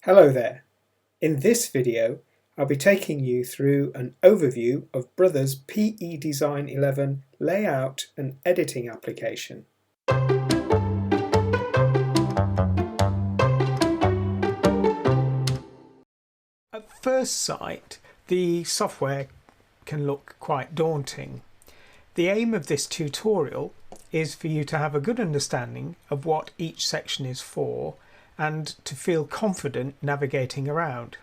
Hello there. In this video, I'll be taking you through an overview of Brother's PE Design 11 layout and editing application. At first sight, the software can look quite daunting. The aim of this tutorial is for you to have a good understanding of what each section is for and to feel confident navigating around.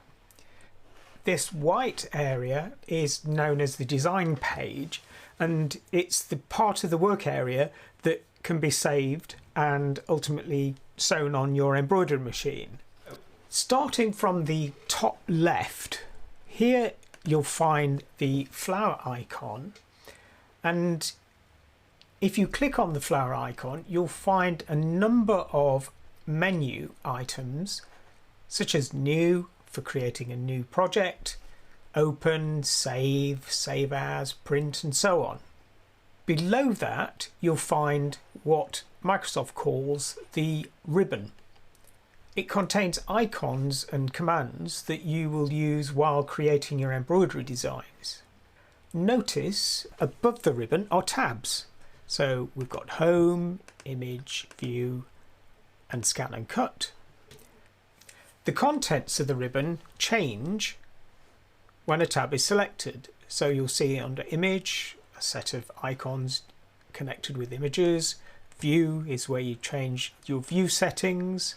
This white area is known as the design page, and it's the part of the work area that can be saved and ultimately sewn on your embroidery machine. Starting from the top left, here you'll find the flower icon, and if you click on the flower icon, you'll find a number of menu items such as new for creating a new project, open, save, save as, print, and so on. Below that, you'll find what Microsoft calls the ribbon. It contains icons and commands that you will use while creating your embroidery designs. Notice above the ribbon are tabs. So we've got Home, Image, View, and Scan and Cut. The contents of the ribbon change when a tab is selected. So you'll see under Image a set of icons connected with images. View is where you change your view settings.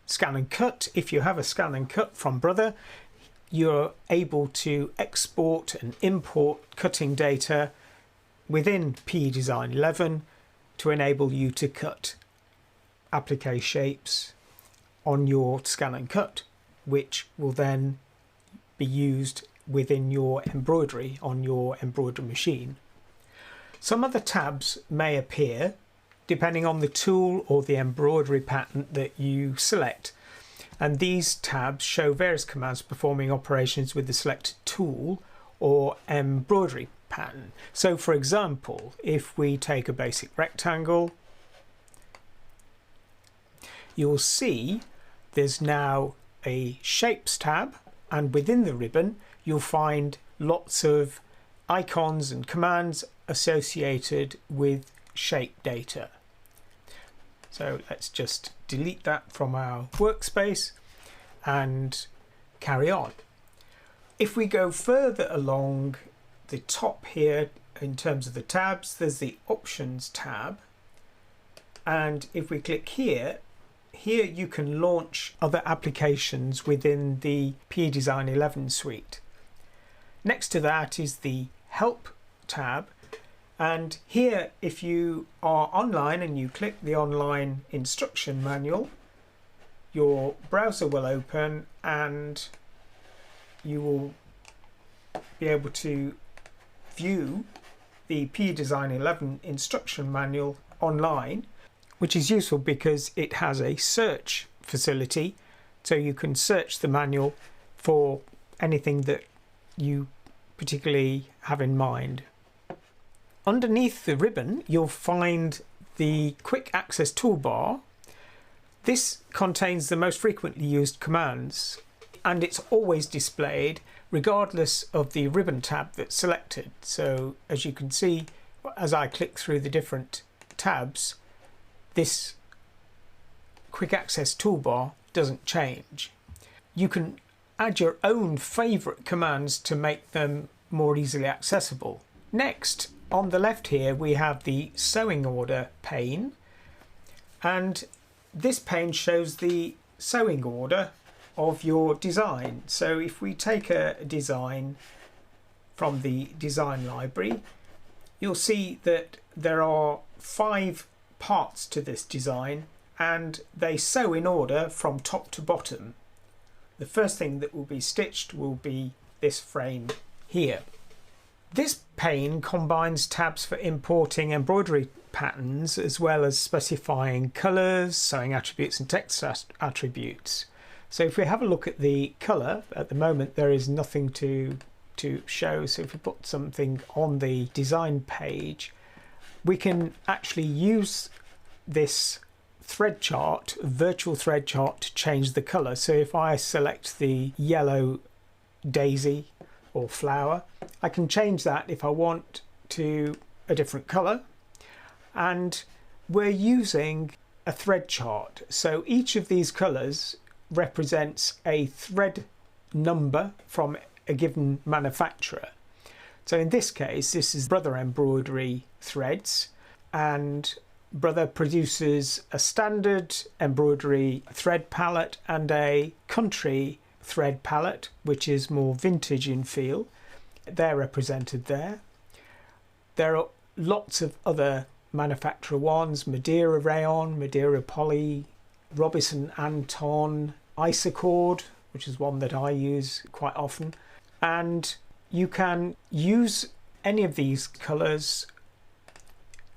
Scan and Cut, if you have a Scan and Cut from Brother, you're able to export and import cutting data within PE Design 11 to enable you to cut applique shapes on your Scan and Cut, which will then be used within your embroidery on your embroidery machine. Some other tabs may appear depending on the tool or the embroidery pattern that you select. And these tabs show various commands performing operations with the selected tool or embroidery pattern. So for example, if we take a basic rectangle, you'll see there's now a Shapes tab, and within the ribbon you'll find lots of icons and commands associated with shape data. So let's just delete that from our workspace and carry on. If we go further along the top here in terms of the tabs, there's the Options tab, and if we click here you can launch other applications within the PE Design 11 suite. Next to that is the Help tab, and here if you are online and you click the online instruction manual, your browser will open and you will be able to view the PE Design 11 instruction manual online, which is useful because it has a search facility, so you can search the manual for anything that you particularly have in mind. Underneath the ribbon you'll find the Quick Access Toolbar. This contains the most frequently used commands, and it's always displayed regardless of the ribbon tab that's selected. So as you can see, as I click through the different tabs, this Quick Access Toolbar doesn't change. You can add your own favourite commands to make them more easily accessible. Next, on the left here we have the sewing order pane, and this pane shows the sewing order of your design. So if we take a design from the design library, you'll see that there are 5 parts to this design and they sew in order from top to bottom. The first thing that will be stitched will be this frame here. This pane combines tabs for importing embroidery patterns as well as specifying colours, sewing attributes and text attributes. So if we have a look at the colour, at the moment there is nothing to show, so if we put something on the design page we can actually use this thread chart, virtual thread chart, to change the colour. So if I select the yellow daisy or flower, I can change that if I want to a different colour. And we're using a thread chart, so each of these colours represents a thread number from a given manufacturer. So in this case, this is Brother Embroidery threads, and Brother produces a standard embroidery thread palette and a country thread palette, which is more vintage in feel. They're represented there. There are lots of other manufacturer ones: Madeira Rayon, Madeira Poly, Robison Anton, Isocord, which is one that I use quite often. And you can use any of these colours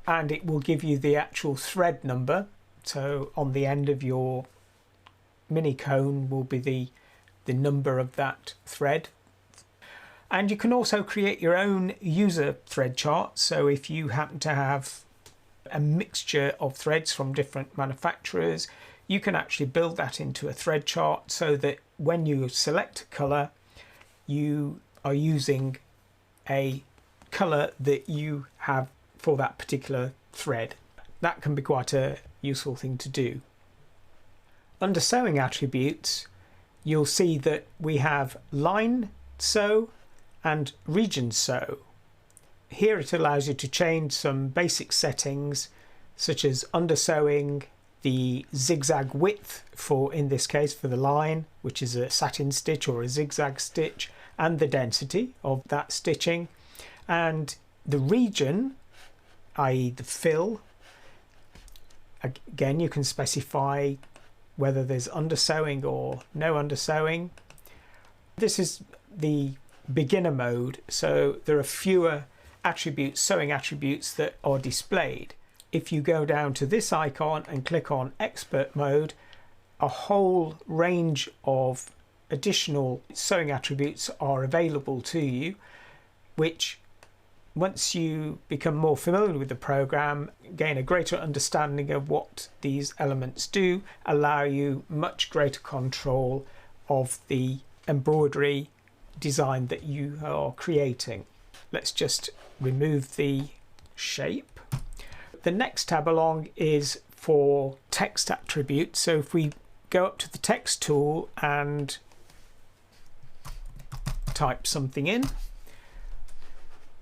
and it will give you the actual thread number. So on the end of your mini cone will be the number of that thread. And you can also create your own user thread chart. So if you happen to have a mixture of threads from different manufacturers, you can actually build that into a thread chart so that when you select a colour, you are using a colour that you have for that particular thread. That can be quite a useful thing to do. Under sewing attributes, you'll see that we have line sew and region sew. Here it allows you to change some basic settings such as undersewing, the zigzag width for, in this case, for the line, which is a satin stitch or a zigzag stitch, and the density of that stitching, and the region, i.e. the fill. Again, you can specify whether there's undersewing or no undersewing. This is the beginner mode, so there are fewer attributes, sewing attributes, that are displayed. If you go down to this icon and click on expert mode, a whole range of additional sewing attributes are available to you, which once you become more familiar with the program, gain a greater understanding of what these elements do, allow you much greater control of the embroidery design that you are creating. Let's just remove the shape. The next tab along is for text attributes. So if we go up to the text tool and type something in,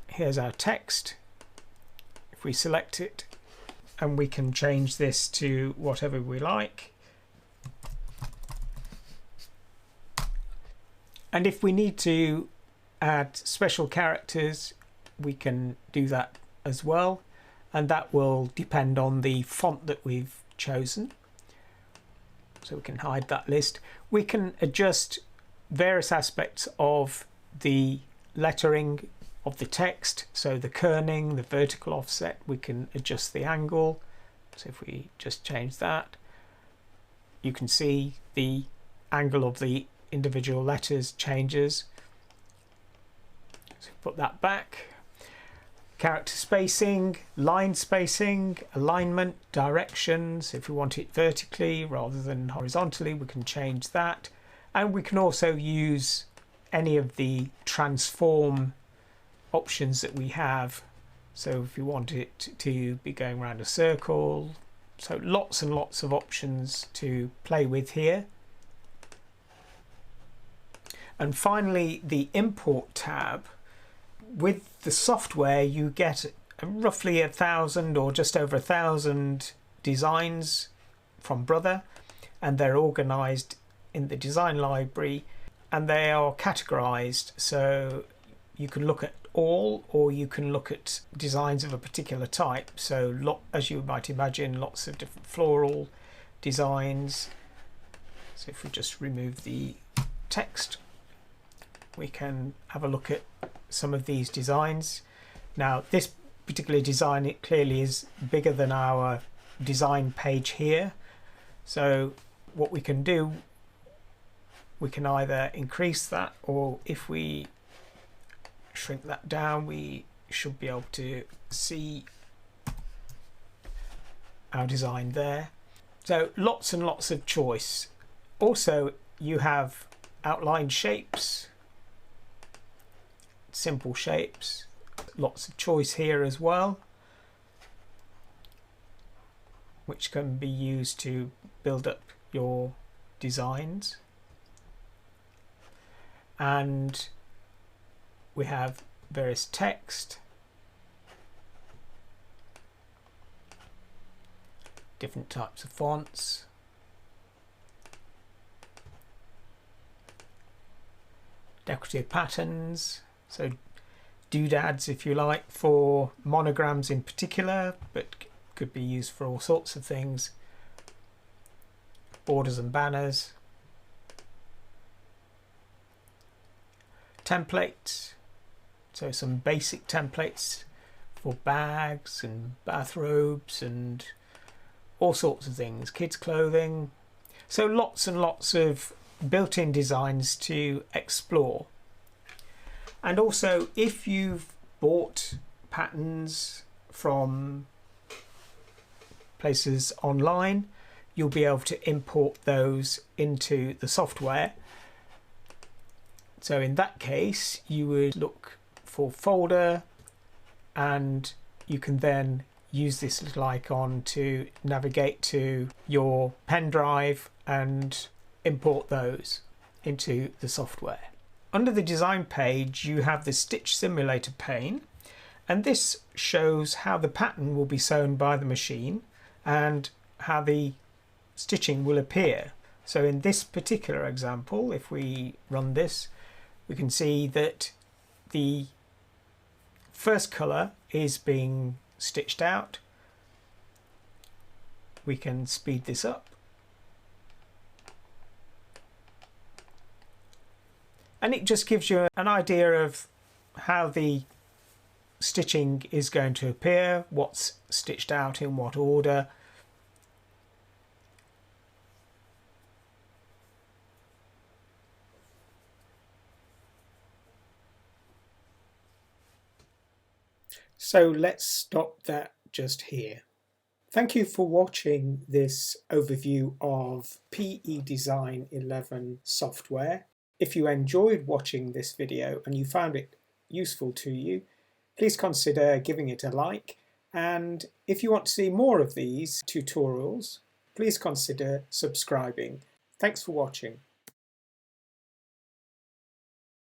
here's our text. If we select it, and we can change this to whatever we like. And if we need to add special characters, we can do that as well, and that will depend on the font that we've chosen. So we can hide that list. We can adjust various aspects of the lettering of the text, so the kerning, the vertical offset, we can adjust the angle. So if we just change that, you can see the angle of the individual letters changes. So put that back. Character spacing, line spacing, alignment, directions. If we want it vertically rather than horizontally, we can change that. And we can also use any of the transform options that we have. So if you want it to be going around a circle, so lots and lots of options to play with here. And finally, the import tab. With the software, you get roughly 1,000 or just over 1,000 designs from Brother, and they're organized in the design library and they are categorized, so you can look at all, or you can look at designs of a particular type. So as you might imagine, lots of different floral designs. So if we just remove the text, we can have a look at some of these designs. Now this particular design, it clearly is bigger than our design page here. So what we can do, we can either increase that, or if we shrink that down, we should be able to see our design there. So lots and lots of choice. Also, you have outline shapes, simple shapes, lots of choice here as well, which can be used to build up your designs. And we have various text, different types of fonts, decorative patterns, so doodads if you like, for monograms in particular, but could be used for all sorts of things, borders and banners, templates, so some basic templates for bags and bathrobes and all sorts of things, kids clothing, so lots and lots of built-in designs to explore. And also, if you've bought patterns from places online, you'll be able to import those into the software. So in that case, you would look for folder, and you can then use this little icon to navigate to your pen drive and import those into the software. Under the design page, you have the stitch simulator pane, and this shows how the pattern will be sewn by the machine and how the stitching will appear. So in this particular example, if we run this, we can see that the first colour is being stitched out. We can speed this up. And it just gives you an idea of how the stitching is going to appear, what's stitched out in what order. So let's stop that just here. Thank you for watching this overview of PE Design 11 software. If you enjoyed watching this video and you found it useful to you, please consider giving it a like. And if you want to see more of these tutorials, please consider subscribing. Thanks for watching.